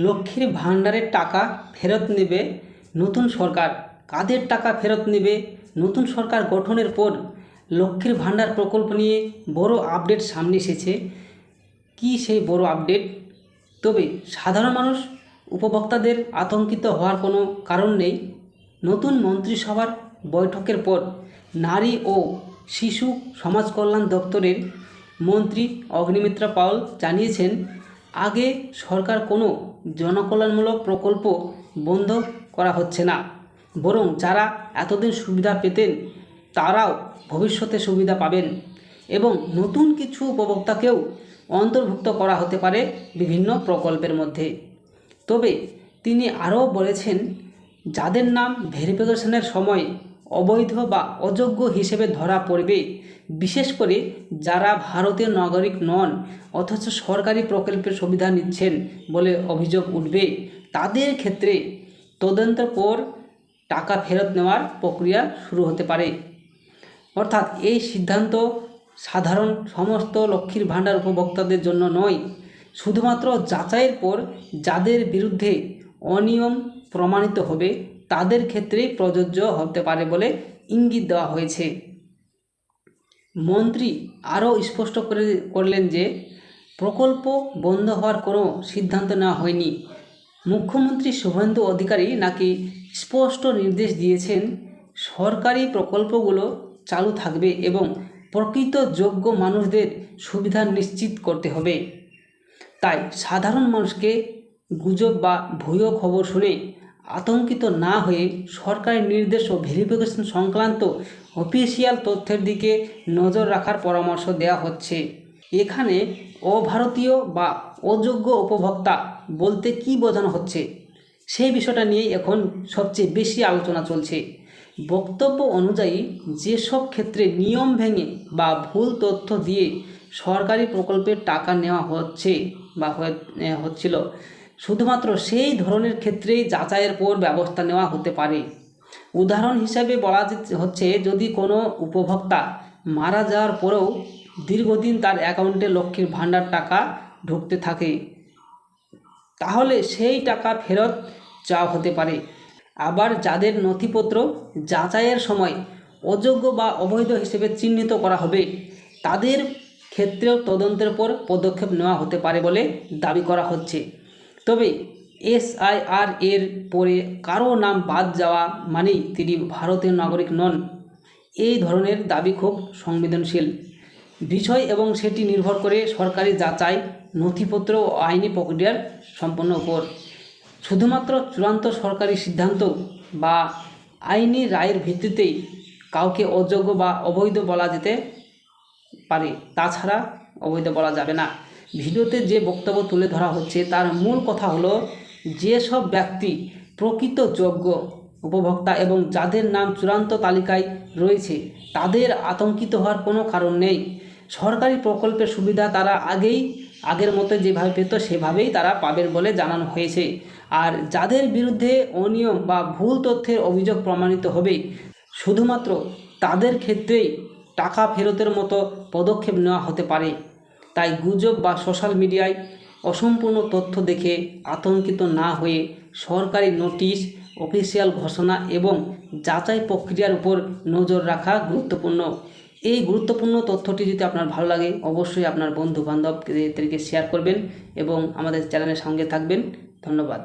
লক্ষ্মীর ভাণ্ডারের টাকা ফেরত নেবে নতুন সরকার। কাদের টাকা ফেরত নেবে? নতুন সরকার গঠনের পর লক্ষ্মীর ভাণ্ডার প্রকল্প নিয়ে বড় আপডেট সামনে এসেছে। কি সেই বড় আপডেট? তবে সাধারণ মানুষ উপভোক্তাদের আতঙ্কিত হওয়ার কোনো কারণ নেই। নতুন মন্ত্রিসভার বৈঠকের পর নারী ও শিশু সমাজ কল্যাণ দপ্তরের মন্ত্রী অগ্নিমিত্রা পাল জানিয়েছেন, আগে সরকার কোনো জনকল্যাণমূলক প্রকল্প বন্ধ করা হচ্ছে না, বরং যারা এতদিন সুবিধা পেতেন তারাও ভবিষ্যতে সুবিধা পাবেন এবং নতুন কিছু উপভোক্তাকেও অন্তর্ভুক্ত করা হতে পারে বিভিন্ন প্রকল্পের মধ্যে। তবে তিনি আরও বলেছেন, যাদের নাম ভেরিফিকেশনের সময় অবৈধ বা অযোগ্য হিসেবে ধরা পড়বে, বিশেষ করে যারা ভারতীয় নাগরিক নন অথচ সরকারি প্রকল্পের সুবিধা নিচ্ছেন বলে অভিযোগ উঠবে, তাদের ক্ষেত্রে তদন্তের পর টাকা ফেরত নেওয়ার প্রক্রিয়া শুরু হতে পারে। অর্থাৎ এই সিদ্ধান্ত সাধারণ সমস্ত লক্ষ্মীর ভাণ্ডার উপভোক্তাদের জন্য নয়, শুধুমাত্র যাচাইয়ের পর যাদের বিরুদ্ধে অনিয়ম প্রমাণিত হবে তাদের ক্ষেত্রেই প্রযোজ্য হতে পারে বলে ইঙ্গিত দেওয়া হয়েছে। মন্ত্রী আরও স্পষ্ট করলেন যে প্রকল্প বন্ধ হওয়ার কোনো সিদ্ধান্ত নেওয়া হয়নি। মুখ্যমন্ত্রী শুভেন্দু অধিকারী নাকি স্পষ্ট নির্দেশ দিয়েছেন, সরকারি প্রকল্পগুলো চালু থাকবে এবং প্রকৃত যোগ্য মানুষদের সুবিধা নিশ্চিত করতে হবে। তাই সাধারণ মানুষকে গুজব বা ভুয়ো খবর শুনে আতঙ্কিত না হয়ে সরকারি নির্দেশ ও ভেরিফিকেশন সংক্রান্ত অফিসিয়াল তথ্যের দিকে নজর রাখার পরামর্শ দেওয়া হচ্ছে। এখানে অভারতীয় বা অযোগ্য উপভোক্তা বলতে কী বোঝানো হচ্ছে, সেই বিষয়টা নিয়ে এখন সবচেয়ে বেশি আলোচনা চলছে। বক্তব্য অনুযায়ী যেসব ক্ষেত্রে নিয়ম ভেঙে বা ভুল তথ্য দিয়ে সরকারি প্রকল্পের টাকা নেওয়া হচ্ছে বা হচ্ছিল, শুধুমাত্র সেই ধরনের ক্ষেত্রেই যাচাইয়ের পর ব্যবস্থা নেওয়া হতে পারে। উদাহরণ হিসাবে বলা হচ্ছে, যদি কোনো উপভোক্তা মারা যাওয়ার পরেও দীর্ঘদিন তার অ্যাকাউন্টে লক্ষ্মীর ভাণ্ডার টাকা ঢুকতে থাকে, তাহলে সেই টাকা ফেরত চাওয়া হতে পারে। আবার যাদের নথিপত্র যাচাইয়ের সময় অযোগ্য বা অবৈধ হিসেবে চিহ্নিত করা হবে, তাদের ক্ষেত্রেও তদন্তের পর পদক্ষেপ নেওয়া হতে পারে বলে দাবি করা হচ্ছে। তবে SIR এর পরে কারো নাম বাদ যাওয়া মানেই তিনি ভারতীয় নাগরিক নন, এই ধরনের দাবি খুব সংবেদনশীল বিষয় এবং সেটি নির্ভর করে সরকারি যাচাই, নথিপত্র ও আইনি প্রক্রিয়ার সম্পন্ন উপর। শুধুমাত্র চূড়ান্ত সরকারি সিদ্ধান্ত বা আইনি রায়ের ভিত্তিতেই কাউকে অযোগ্য বা অবৈধ বলা যেতে পারে, তাছাড়া অবৈধ বলা যাবে না। ভিডিওতে যে বক্তব্য তুলে ধরা হচ্ছে তার মূল কথা হলো, যেসব ব্যক্তি প্রকৃত যোগ্য উপভোক্তা এবং যাদের নাম চূড়ান্ত তালিকায় রয়েছে তাদের আতঙ্কিত হওয়ার কোনো কারণ নেই। সরকারি প্রকল্পের সুবিধা তারা আগের মতো যেভাবে পেত সেভাবেই তারা পাবেন বলে জানানো হয়েছে। আর যাদের বিরুদ্ধে অনিয়ম বা ভুল তথ্যের অভিযোগ প্রমাণিত হবে, শুধুমাত্র তাদের ক্ষেত্রেই টাকা ফেরতের মতো পদক্ষেপ নেওয়া হতে পারে। তাই গুজব বা সোশ্যাল মিডিয়ায় অসম্পূর্ণ তথ্য দেখে আতঙ্কিত না হয়ে সরকারি নোটিশ, অফিসিয়াল ঘোষণা এবং যাচাই প্রক্রিয়ার উপর নজর রাখা গুরুত্বপূর্ণ। এই গুরুত্বপূর্ণ তথ্যটি যদি আপনার ভালো লাগে, অবশ্যই আপনার বন্ধু বান্ধবদেরকে শেয়ার করবেন এবং আমাদের চ্যানেলের সঙ্গে থাকবেন। ধন্যবাদ।